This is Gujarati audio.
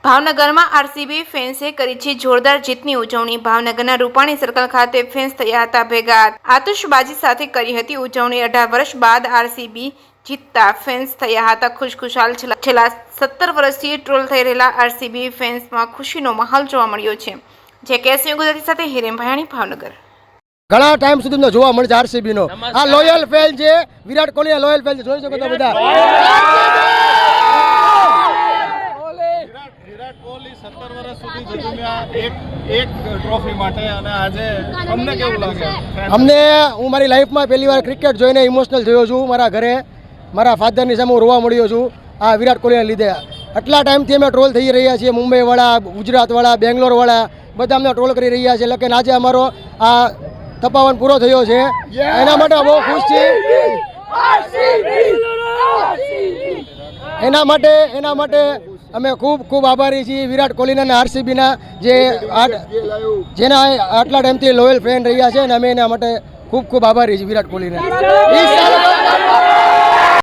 ભાવનગરમાં આરસીબી ફેન્સે કરી છે જોરદાર જીતની ઉજવણી। ભાવનગરના રૂપાણી સર્કલ ખાતે ફેન્સ થયા હતા ભેગા। આતશબાજી સાથે કરી હતી ઉજવણી। 18 વર્ષ બાદ આરસીબી જીતતા ફેન્સ થયા હતા ખુશખુશાલ। છેલ્લા 17 વર્ષથી ટ્રોલ થઈ રહેલા આરસીબી ફેન્સમાં ખુશીનો માહોલ જોવા મળ્યો છે। જે કેસી ગુજરાતી સાથે હિરેન ભાયાણી, ભાવનગર। ઘણા ટાઈમ સુધી જોવા મળે છે આરસીબી નો આ લોયલ ફેન છે, વિરાટ કોહલી લોયલ ફેન છે, જોઈ શકો છો બધા। વિરાટ કોહલી 17 વર્ષ સુધી જજુમ્યા એક ટ્રોફી માટે, અને આજે તમને કેવું લાગે? હું મારી લાઈફમાં પહેલી વાર ક્રિકેટ જોઈને ઇમોશનલ થયો છું। મારા ઘરે મારા ફાધરની સામે હું રોવા મળ્યો છું આ વિરાટ કોહલીને લીધે। આટલા ટાઈમથી અમે ટ્રોલ થઈ રહ્યા છીએ, મુંબઈવાળા, ગુજરાતવાળા, બેંગ્લોરવાળા બધા અમને ટ્રોલ કરી રહ્યા છે। લેકિન આજે અમારો આ તપાવન પૂરો થયો છે, એના માટે બહુ ખુશ છીએ। એના માટે અમે ખૂબ આભારી છીએ વિરાટ કોહલીના અને આરસીબીના, જેના આટલા ટાઈમથી લોયલ ફેન રહ્યા છે, અને અમે એના માટે ખૂબ આભારી છીએ વિરાટ કોહલીના।